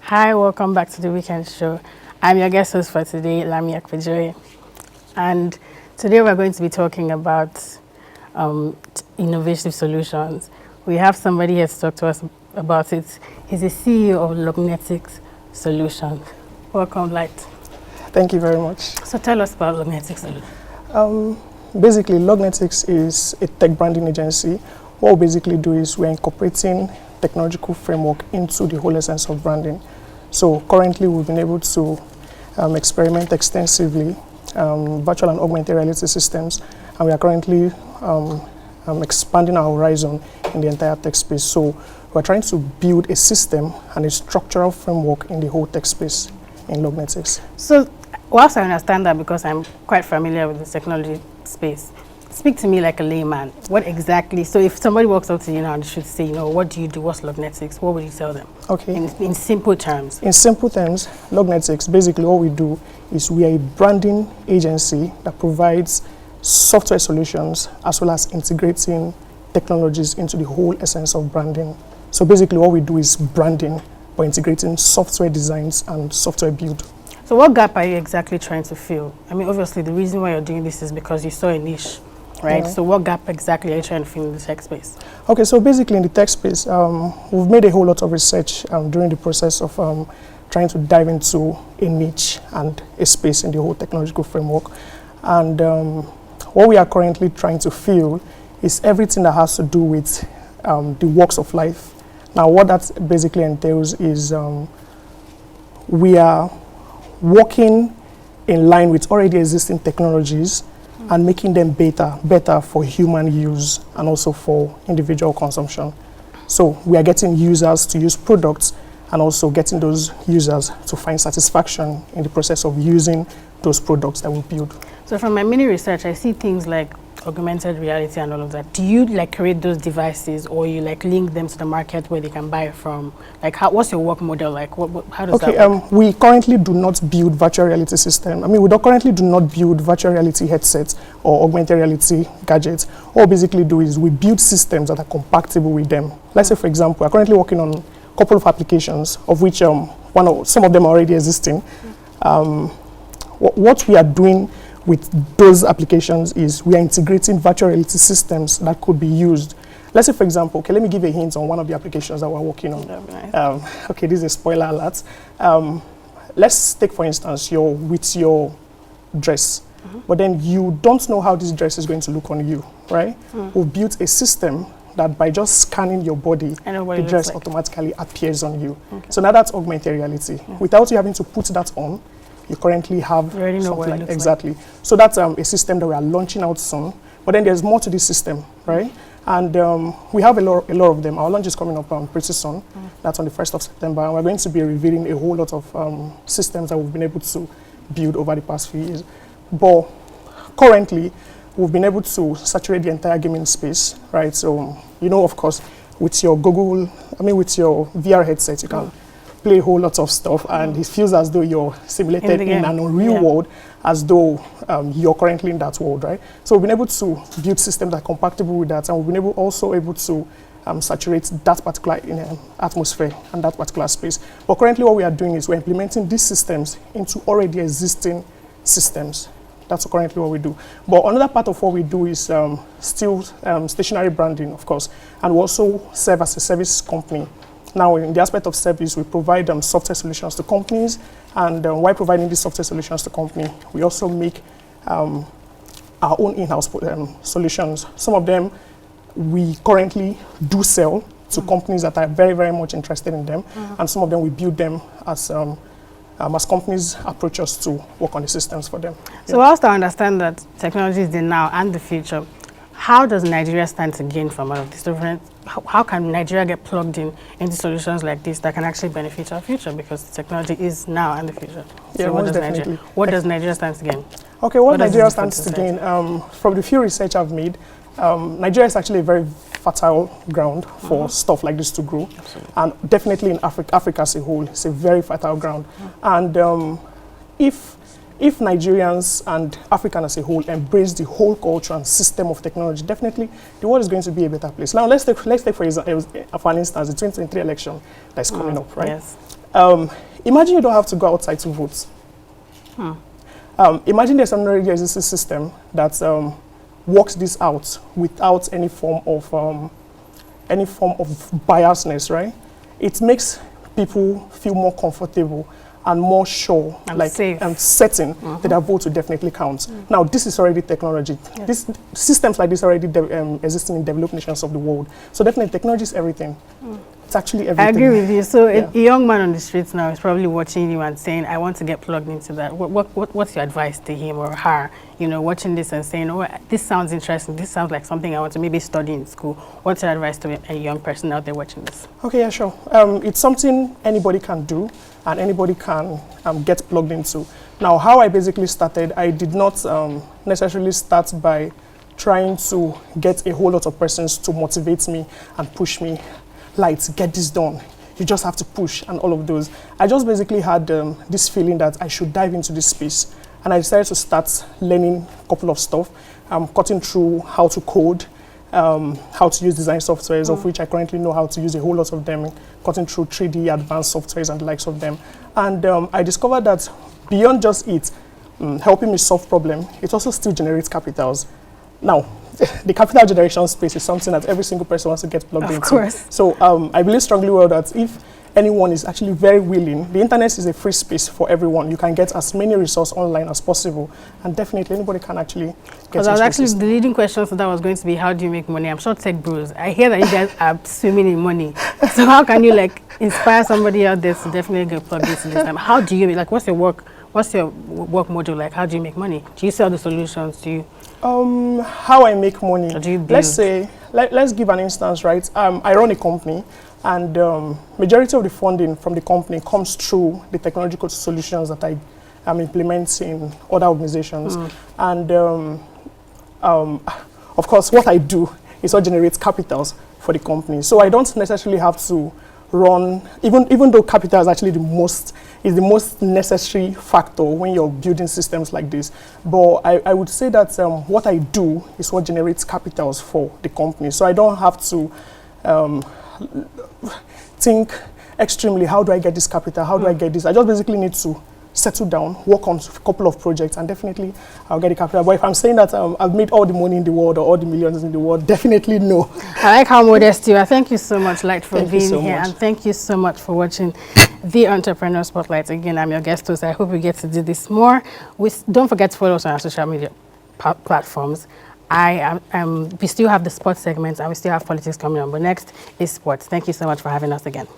Hi, welcome back to the Weekend Show. I'm your guest host for today, Lamia Kwejoy. And today we're going to be talking about innovative solutions. We have somebody here to talk to us about it. He's the CEO of Lognetics Solutions. Welcome, Light. Thank you very much. So tell us about Lognetics Solutions. Basically, Lognetics is a tech branding agency. What we basically do is we're incorporating technological framework into the whole essence of branding. So currently we've been able to experiment extensively virtual and augmented reality systems, and we are currently expanding our horizon in the entire tech space. So we're trying to build a system and a structural framework in the whole tech space in Lognetics. So whilst I understand that, because I'm quite familiar with the technology space, speak to me like a layman. What exactly, so if somebody walks up to you now and should say, what do you do, what's Lognetics, what would you tell them? Okay. In simple terms. In simple terms, Lognetics, basically what we do is we are a branding agency that provides software solutions as well as integrating technologies into the whole essence of branding. So basically what we do is branding by integrating software designs and software build. So what gap are you exactly trying to fill? I mean, obviously the reason why you're doing this is because you saw a niche, right? Yeah. So what gap exactly are you trying to fill in the tech space? Okay, so basically in the tech space, we've made a whole lot of research during the process of trying to dive into a niche and a space in the whole technological framework. And what we are currently trying to fill is everything that has to do with the walks of life. Now, what that basically entails is we are working in line with already existing technologies and making them better for human use and also for individual consumption. So we are getting users to use products and also getting those users to find satisfaction in the process of using those products that we build. So from my mini research, I see things like augmented reality and all of that. Do you create those devices, or you link them to the market where they can buy from? What's your work model like? How does that work? We currently do not build virtual reality system. We currently do not build virtual reality headsets or augmented reality gadgets. What we basically do is we build systems that are compatible with them. Let's say, for example, we're currently working on a couple of applications, of which some of them are already existing. What we are doing with those applications is we are integrating virtual reality systems that could be used. Let's say, for example, let me give a hint on one of the applications that we're working on. Nice. This is a spoiler alert. Let's take, for instance, with your dress, but then you don't know how this dress is going to look on you, right? We've built a system that by just scanning your body, the dress automatically appears on you. Okay. So now that's augmented reality. Yeah. Without you having to put that on, you currently have something like exactly. So that's a system that we are launching out soon. But then there's more to this system, right? And we have a lot of them. Our launch is coming up pretty soon. That's on the 1st of September. And we're going to be revealing a whole lot of systems that we've been able to build over the past few years. But currently, we've been able to saturate the entire gaming space, right? So, of course, with your with your VR headset, you can play a whole lot of stuff, and it feels as though you're simulated in an unreal world, as though you're currently in that world, right? So we've been able to build systems that are compatible with that, and we've been also able to saturate that particular atmosphere and that particular space. But currently what we are doing is we're implementing these systems into already existing systems. That's currently what we do. But another part of what we do is still stationary branding, of course, and we also serve as a service company. Now, in the aspect of service, we provide software solutions to companies, and while providing these software solutions to companies, we also make our own in-house solutions. Some of them we currently do sell to companies that are very, very much interested in them, and some of them we build them as companies approach us to work on the systems for them. So whilst I understand that technology is the now and the future, how does Nigeria stand to gain from all of this? How can Nigeria get plugged into solutions like this that can actually benefit our future? Because technology is now and the future. Yeah, so what does Nigeria stand to gain? Okay, what Nigeria stands to gain, from the few research I've made, Nigeria is actually a very fertile ground for stuff like this to grow. Absolutely. And definitely in Africa as a whole, it's a very fertile ground. And if Nigerians and Africans as a whole embrace the whole culture and system of technology, definitely the world is going to be a better place. Now, let's take for an instance, the 2023 election that's coming up, right? Yes. Imagine you don't have to go outside to vote. Imagine there's an already existing system that works this out without any form of biasness, right? It makes people feel more comfortable and more sure, and safe. and certain that their vote will definitely count. Now, this is already technology. This systems like this are already existing in developed nations of the world. So definitely, technology is everything. It's actually everything. I agree with you. So a young man on the streets now is probably watching you and saying, I want to get plugged into that. What's your advice to him or her, you know, watching this and saying, oh, this sounds interesting. This sounds like something I want to maybe study in school. What's your advice to a young person out there watching this? Okay, yeah, sure. It's something anybody can do and anybody can get plugged into. Now, how I basically started, I did not necessarily start by trying to get a whole lot of persons to motivate me and push me. Lights, get this done. You just have to push and all of those. I just basically had this feeling that I should dive into this space. And I decided to start learning a couple of stuff, cutting through how to code, how to use design softwares, of which I currently know how to use a whole lot of them, cutting through 3D advanced softwares and the likes of them. And I discovered that beyond just it, helping me solve problems, it also still generates capitals. Now, the capital generation space is something that every single person wants to get plugged into. Of course. So I believe strongly well that if anyone is actually very willing, the internet is a free space for everyone. You can get as many resources online as possible, and definitely anybody can actually get into Because I was actually, the leading question for that was going to be, how do you make money? I'm sure tech bros, I hear that you guys are swimming in money. So how can you like inspire somebody out there to definitely get plugged into this time? How do you, like, what's your work model like? How do you make money? Do you sell the solutions? Do you? How I make money? Or do you build? Let's say, let's give an instance, right? I run a company, and majority of the funding from the company comes through the technological solutions that I am implementing in other organizations. And of course, what I do is what generates capitals for the company. So I don't necessarily have to run, even though capital is actually the most necessary factor when you're building systems like this. But I would say that what I do is what generates capitals for the company. So I don't have to think extremely, how do I get this capital? How do I get this? I just basically need to settle down, work on a couple of projects, and definitely I'll get the capital. But if I'm saying that I've made all the money in the world or all the millions in the world, definitely no. I like how modest you are. Thank you so much, Light, for being here. And thank you so much for watching the Entrepreneur Spotlight. Again, I'm your guest host. I hope we get to do this more. Don't forget to follow us on our social media platforms. We still have the sports segments and we still have politics coming on. But next is sports. Thank you so much for having us again.